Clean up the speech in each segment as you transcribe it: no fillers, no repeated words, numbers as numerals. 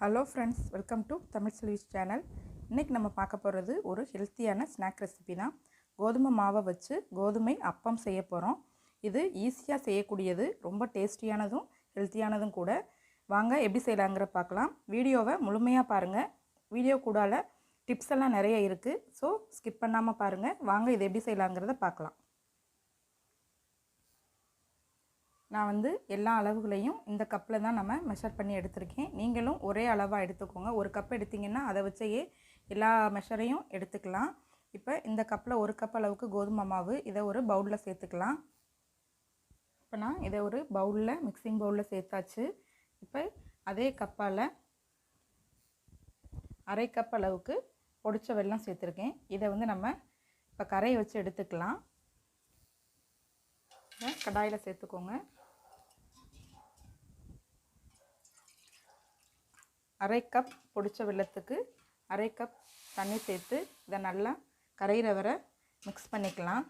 Hello friends, welcome to Tamilselvi channel. இன்றைக்கி நம்ம பார்க்க போகிறது ஒரு ஹெல்த்தியான ஸ்நாக் ரெசிபி தான். கோதுமை மாவை வச்சு கோதுமை அப்பம் செய்ய போகிறோம். இது ஈஸியாக செய்யக்கூடியது, ரொம்ப டேஸ்டியானதும் ஹெல்த்தியானதும் கூட. வாங்க எப்படி செய்யலாங்கிற பார்க்கலாம். வீடியோவை முழுமையாக பாருங்கள். வீடியோ கூடால டிப்ஸ் எல்லாம் நிறைய இருக்குது. ஸோ ஸ்கிப் பண்ணாமல் பாருங்கள். வாங்க இது எப்படி செய்யலாங்கிறத பார்க்கலாம். நான் எல்லா அளவுகளையும் இந்த கப்பில் தான் நம்ம மெஷர் பண்ணி எடுத்திருக்கேன். நீங்களும் ஒரே அளவாக எடுத்துக்கோங்க. ஒரு கப் எடுத்திங்கன்னா அதை வச்சே எல்லா மெஷரையும் எடுத்துக்கலாம். இப்போ இந்த கப்பில் ஒரு கப் அளவுக்கு கோதுமை மாவு, இதை ஒரு பவுலில் சேர்த்துக்கலாம். இப்போ நான் இதை ஒரு பவுலில் மிக்சிங் பவுலில் சேர்த்தாச்சு. இப்போ அதே கப்பால் அரை கப் அளவுக்கு பொடிச்ச வெல்லம் சேர்த்துருக்கேன். இதை நம்ம இப்போ கரையை வச்சு எடுத்துக்கலாம். கடாயில் சேர்த்துக்கோங்க. அரை கப் பொடிச்ச வெல்லத்துக்கு அரை கப் தண்ணி சேர்த்து இதை நல்லா கரையிற வரை மிக்ஸ் பண்ணிக்கலாம்.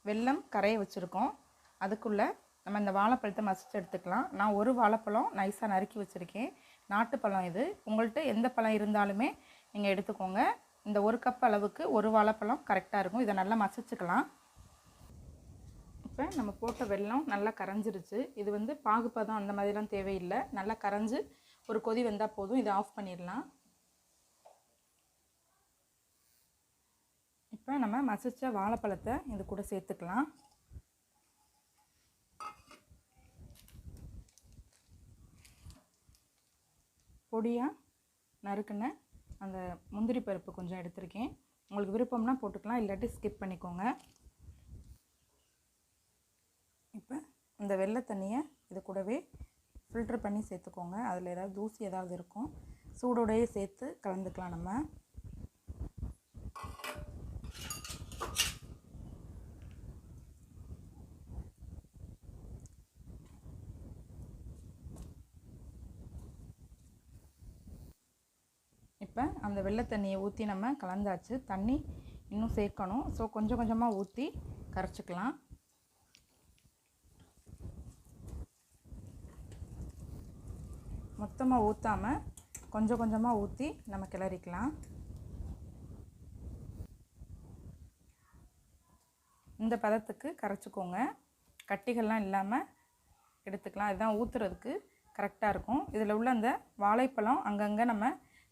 வெல்லம் கரைய வச்சுருக்கோம். அதுக்குள்ளே நம்ம இந்த வாழைப்பழத்தை மசிச்சு எடுத்துக்கலாம். நான் ஒரு வாழைப்பழம் நைஸாக நறுக்கி வச்சுருக்கேன். நாட்டுப்பழம் இது. உங்கள்கிட்ட எந்த பழம் இருந்தாலுமே நீங்கள் எடுத்துக்கோங்க. இந்த ஒரு கப் அளவுக்கு ஒரு வாழைப்பழம் கரெக்டாக இருக்கும். இதை நல்லா மசிச்சுக்கலாம். இப்போ நம்ம போட்ட வெல்லம் நல்லா கரைஞ்சிருச்சு. இது பாகுப்பதம் அந்த மாதிரிலாம் தேவையில்லை. நல்லா கரைஞ்சி ஒரு கொதி வந்தால் போதும். இதை ஆஃப் பண்ணிடலாம். இப்போ நம்ம மசிச்ச வாழைப்பழத்தை இது கூட சேர்த்துக்கலாம். பொடியாக நறுக்குன அந்த முந்திரி பருப்பு கொஞ்சம் எடுத்திருக்கேன். உங்களுக்கு விருப்பம்னா போட்டுக்கலாம், இல்லாட்டி ஸ்கிப் பண்ணிக்கோங்க. இப்போ இந்த வெள்ளை தண்ணியை இது கூடவே ஃபில்ட்ரு பண்ணி சேர்த்துக்கோங்க. அதில் ஏதாவது தூசி ஏதாவது இருக்கும், சூடோடையே சேர்த்து கலந்துக்கலாம். நம்ம இப்போ அந்த வெள்ளை தண்ணியை ஊற்றி நம்ம கலந்தாச்சு. தண்ணி இன்னும் சேர்க்கணும். ஸோ கொஞ்சம் கொஞ்சமாக ஊற்றி கரைச்சிக்கலாம். மொத்தமாக ஊற்றாமல் கொஞ்சம் கொஞ்சமாக ஊற்றி நம்ம கிளறிக்கலாம். இந்த பதத்துக்கு கரைச்சிக்கோங்க. கட்டிகள்லாம் இல்லாமல் எடுத்துக்கலாம். இதுதான் ஊற்றுறதுக்கு கரெக்டாக இருக்கும். இதில் உள்ள அந்த வாழைப்பழம் அங்கங்கே நம்ம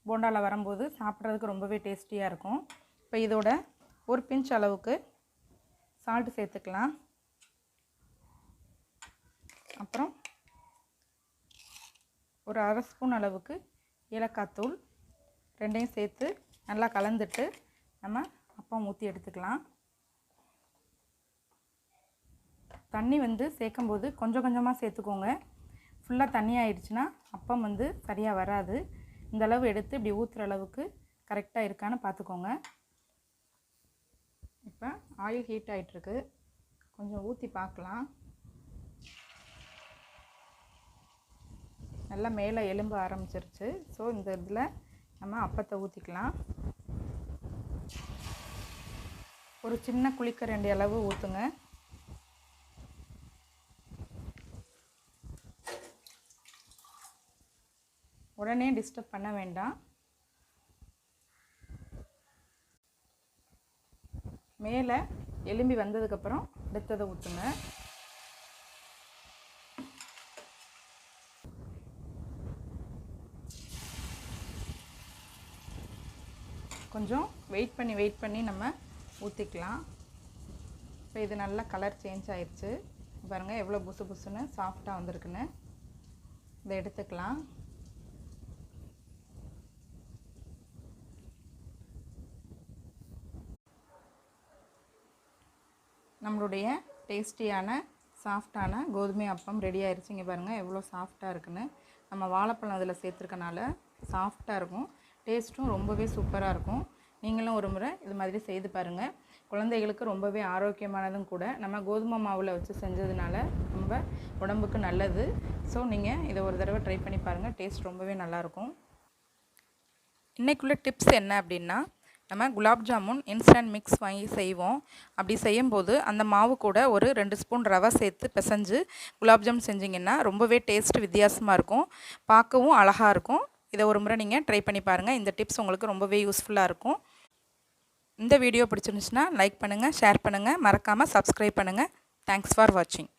போண்டாவில் வரும்போது சாப்பிட்றதுக்கு ரொம்பவே டேஸ்டியாக இருக்கும். இப்போ இதோட ஒரு பிஞ்ச் அளவுக்கு சால்ட்டு சேர்த்துக்கலாம். அப்புறம் ஒரு அரை ஸ்பூன் அளவுக்கு ஏலக்காய் தூள், ரெண்டையும் சேர்த்து நல்லா கலந்துட்டு நம்ம அப்பம் ஊற்றி எடுத்துக்கலாம். தண்ணி சேர்க்கும்போது கொஞ்சம் கொஞ்சமாக சேர்த்துக்கோங்க. ஃபுல்லாக தண்ணி ஆயிடுச்சுன்னா அப்பம் சரியாக வராது. இந்த அளவு எடுத்து இப்படி ஊற்றுற அளவுக்கு கரெக்டாக இருக்கான்னு பார்த்துக்கோங்க. இப்போ ஆயில் ஹீட் ஆகிட்டுருக்கு. கொஞ்சம் ஊற்றி பார்க்கலாம். நல்லா மேலே எலும்ப ஆரம்பிச்சிருச்சு. ஸோ இந்த இதில் நம்ம அப்பத்தை ஊற்றிக்கலாம். ஒரு சின்ன குழிக்கரண்டி அளவு ஊற்றுங்க. உடனே டிஸ்டர்ப் பண்ண வேண்டாம். மேலே எலும்பி வந்ததுக்கப்புறம் அடுத்ததை ஊற்றுங்க. கொஞ்சம் வெயிட் பண்ணி நம்ம ஊற்றிக்கலாம். இப்போ இது நல்லா கலர் சேஞ்ச் ஆயிடுச்சு. பாருங்கள் எவ்வளோ புசு புசுன்னு சாஃப்டாக வந்திருக்குன்னு. இதை எடுத்துக்கலாம். நம்மளுடைய டேஸ்டியான சாஃப்டான கோதுமை அப்பம் ரெடி ஆயிடுச்சு. இங்கே பாருங்கள் எவ்வளோ சாஃப்டாக இருக்குன்னு. நம்ம வாழைப்பழம் அதில் சேர்த்துருக்கனால சாஃப்டாக இருக்கும். டேஸ்ட்டும் ரொம்பவே சூப்பராக இருக்கும். நீங்களும் ஒரு முறை இது மாதிரி செய்து பாருங்கள். குழந்தைகளுக்கு ரொம்பவே ஆரோக்கியமானதும் கூட. நம்ம கோதுமை மாவில் வச்சு செஞ்சதுனால ரொம்ப உடம்புக்கு நல்லது. ஸோ நீங்கள் இதை ஒரு தடவை ட்ரை பண்ணி பாருங்கள். டேஸ்ட் ரொம்பவே நல்லாயிருக்கும். இன்றைக்குள்ள டிப்ஸ் என்ன அப்படின்னா, நம்ம குலாப் ஜாமுன் இன்ஸ்டன்ட் மிக்ஸ் வாங்கி செய்வோம். அப்படி செய்யும்போது அந்த மாவு கூட ஒரு 2 ஸ்பூன் ரவை சேர்த்து பிசைஞ்சு குலாப் ஜாமுன் செஞ்சிங்கன்னா ரொம்பவே டேஸ்ட் வித்தியாசமாக இருக்கும், பார்க்கவும் அழகாக இருக்கும். இதை ஒரு முறை நீங்கள் ட்ரை பண்ணி பாருங்கள். இந்த டிப்ஸ் உங்களுக்கு ரொம்பவே யூஸ்ஃபுல்லாக இருக்கும். இந்த வீடியோ பிடிச்சிருந்துச்சுன்னா லைக் பண்ணுங்கள், ஷேர் பண்ணுங்கள், மறக்காமல் சப்ஸ்கிரைப் பண்ணுங்கள். தேங்க்ஸ் ஃபார் வாட்சிங்.